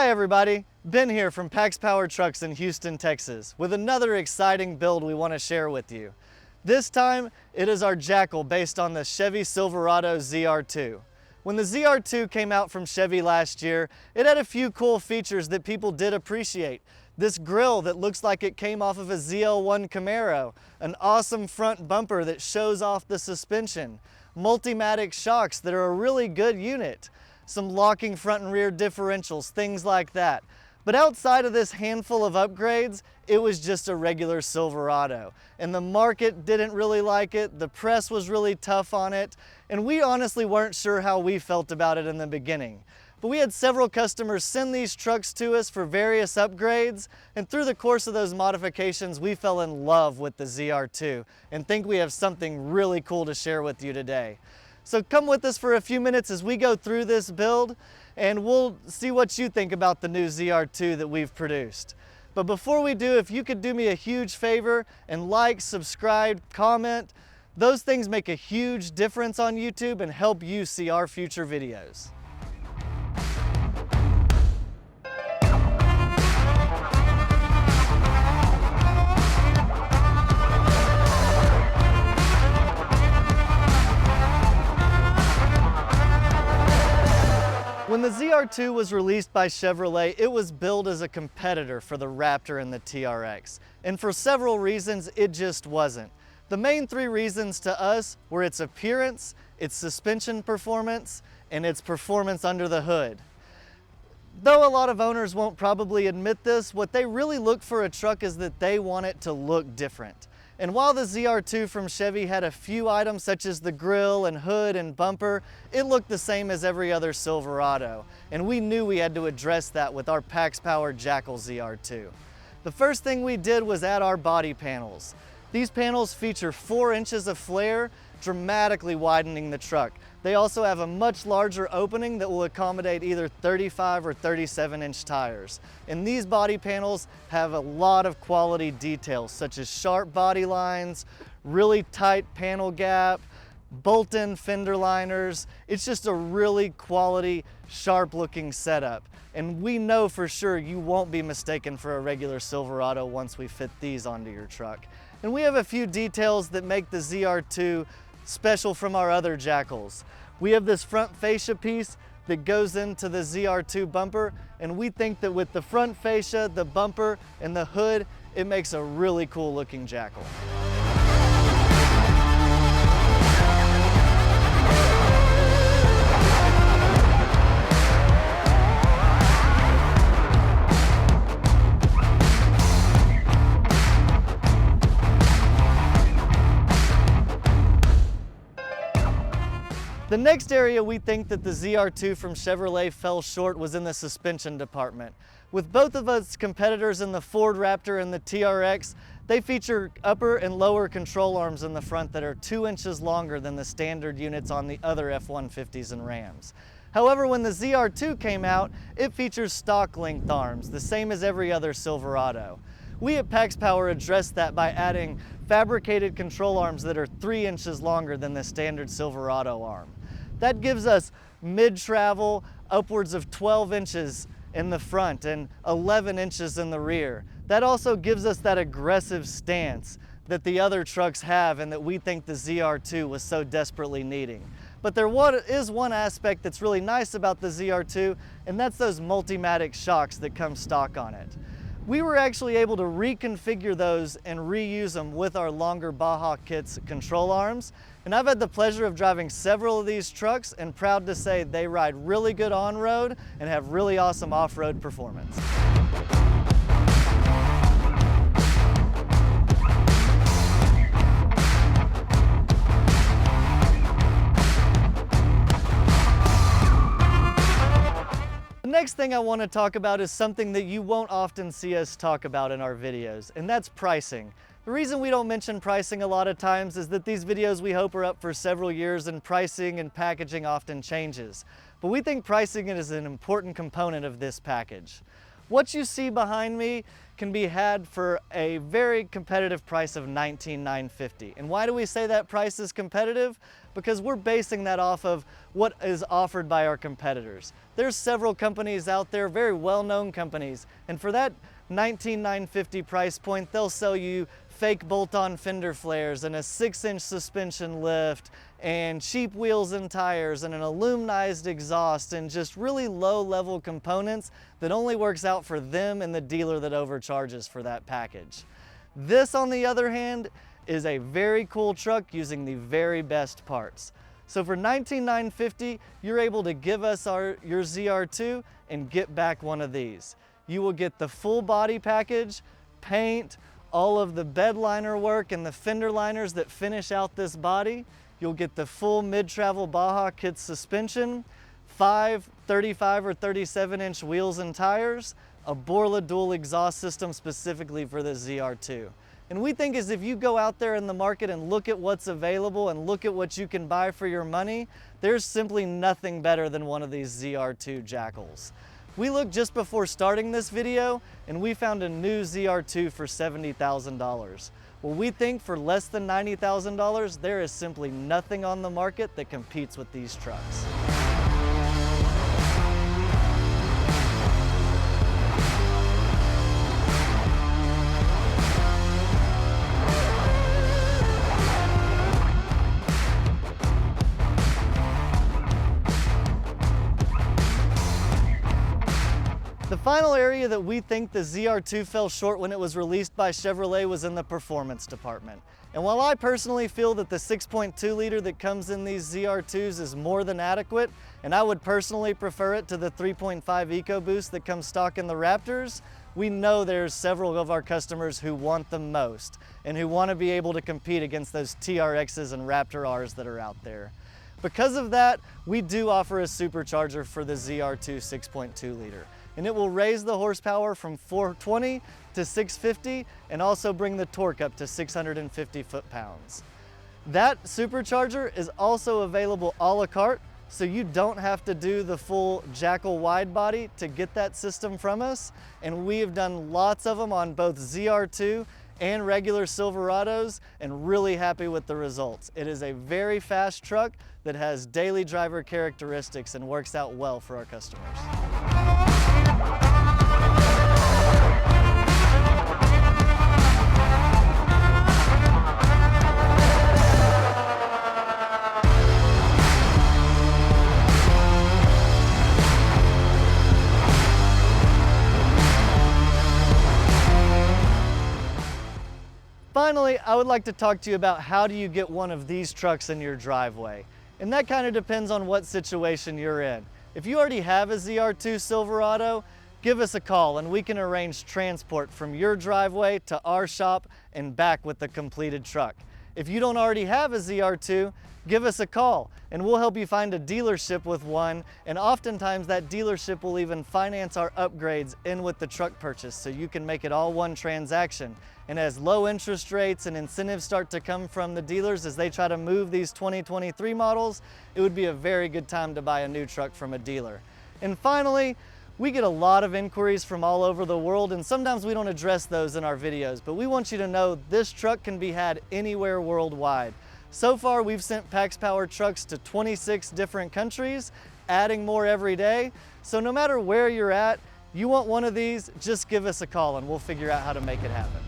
Hi everybody, Ben here from PaxPower Trucks in Houston, Texas, with another exciting build we want to share with you. This time, it is our Jackal based on the Chevy Silverado ZR2. When the ZR2 came out from Chevy last year, it had a few cool features that people did appreciate. This grille that looks like it came off of a ZL1 Camaro, an awesome front bumper that shows off the suspension, Multimatic shocks that are a really good unit, some locking front and rear differentials, things like that. But outside of this handful of upgrades, it was just a regular Silverado. And the market didn't really like it, the press was really tough on it, and we honestly weren't sure how we felt about it in the beginning. But we had several customers send these trucks to us for various upgrades, and through the course of those modifications, we fell in love with the ZR2 and think we have something really cool to share with you today. So come with us for a few minutes as we go through this build, and we'll see what you think about the new ZR2 that we've produced. But before we do, if you could do me a huge favor and like, subscribe, comment, those things make a huge difference on YouTube and help you see our future videos. When the ZR2 was released by Chevrolet, it was billed as a competitor for the Raptor and the TRX. And for several reasons, it just wasn't. The main three reasons to us were its appearance, its suspension performance, and its performance under the hood. Though a lot of owners won't probably admit this, what they really look for a truck is that they want it to look different. And while the ZR2 from Chevy had a few items such as the grille and hood and bumper, it looked the same as every other Silverado. And we knew we had to address that with our PaxPower Jackal ZR2. The first thing we did was add our body panels. These panels feature 4 inches of flare, dramatically widening the truck. They also have a much larger opening that will accommodate either 35 or 37 inch tires. And these body panels have a lot of quality details such as sharp body lines, really tight panel gap, bolt-in fender liners. It's just a really quality, sharp looking setup. And we know for sure you won't be mistaken for a regular Silverado once we fit these onto your truck. And we have a few details that make the ZR2 special from our other Jackals. We have this front fascia piece that goes into the ZR2 bumper, and we think that with the front fascia, the bumper, and the hood, it makes a really cool looking Jackal. The next area we think that the ZR2 from Chevrolet fell short was in the suspension department. With both of its competitors in the Ford Raptor and the TRX, they feature upper and lower control arms in the front that are 2 inches longer than the standard units on the other F-150s and Rams. However, when the ZR2 came out, it features stock length arms, the same as every other Silverado. We at PaxPower addressed that by adding fabricated control arms that are 3 inches longer than the standard Silverado arm. That gives us mid-travel upwards of 12 inches in the front and 11 inches in the rear. That also gives us that aggressive stance that the other trucks have and that we think the ZR2 was so desperately needing. But there is one aspect that's really nice about the ZR2, and that's those Multimatic shocks that come stock on it. We were actually able to reconfigure those and reuse them with our longer Baja Kits control arms. And I've had the pleasure of driving several of these trucks and proud to say they ride really good on-road and have really awesome off-road performance. The next thing I want to talk about is something that you won't often see us talk about in our videos, and that's pricing. The reason we don't mention pricing a lot of times is that these videos we hope are up for several years and pricing and packaging often changes. But we think pricing is an important component of this package. What you see behind me can be had for a very competitive price of $19,950. And why do we say that price is competitive? because we're basing that off of what is offered by our competitors. There's several companies out there, very well-known companies, and for that $19,950 price point, they'll sell you fake bolt-on fender flares and a 6-inch suspension lift and cheap wheels and tires and an aluminized exhaust and just really low-level components that only works out for them and the dealer that overcharges for that package. This, on the other hand, is a very cool truck using the very best parts. So for $19,950, you're able to give us your ZR2 and get back one of these. You will get the full body package, paint, all of the bed liner work and the fender liners that finish out this body. You'll get the full mid-travel Baja kit suspension, 5 35 or 37-inch wheels and tires, a Borla dual exhaust system specifically for the ZR2. And we think if you go out there in the market and look at what's available and look at what you can buy for your money, there's simply nothing better than one of these ZR2 jackals. We looked just before starting this video and we found a new ZR2 for $70,000. Well, we think for less than $90,000, there is simply nothing on the market that competes with these trucks. The final area that we think the ZR2 fell short when it was released by Chevrolet was in the performance department. And while I personally feel that the 6.2 liter that comes in these ZR2s is more than adequate, and I would personally prefer it to the 3.5 EcoBoost that comes stock in the Raptors, we know there's several of our customers who want them most and who want to be able to compete against those TRXs and Raptor Rs that are out there. Because of that, we do offer a supercharger for the ZR2 6.2 liter. And it will raise the horsepower from 420 to 650 and also bring the torque up to 650 foot-pounds. That supercharger is also available a la carte, so you don't have to do the full jackal wide body to get that system from us. And we have done lots of them on both ZR2 and regular Silverados and really happy with the results. It is a very fast truck that has daily driver characteristics and works out well for our customers. Finally, I would like to talk to you about how do you get one of these trucks in your driveway. And that kind of depends on what situation you're in. If you already have a ZR2 Silverado, give us a call and we can arrange transport from your driveway to our shop and back with the completed truck. If you don't already have a ZR2, give us a call and we'll help you find a dealership with one, and oftentimes that dealership will even finance our upgrades in with the truck purchase so you can make it all one transaction. And as low interest rates and incentives start to come from the dealers as they try to move these 2023 models, it would be a very good time to buy a new truck from a dealer. And finally, we get a lot of inquiries from all over the world, and sometimes we don't address those in our videos, but we want you to know this truck can be had anywhere worldwide. So far, we've sent PaxPower trucks to 26 different countries, adding more every day. So no matter where you're at, you want one of these, just give us a call and we'll figure out how to make it happen.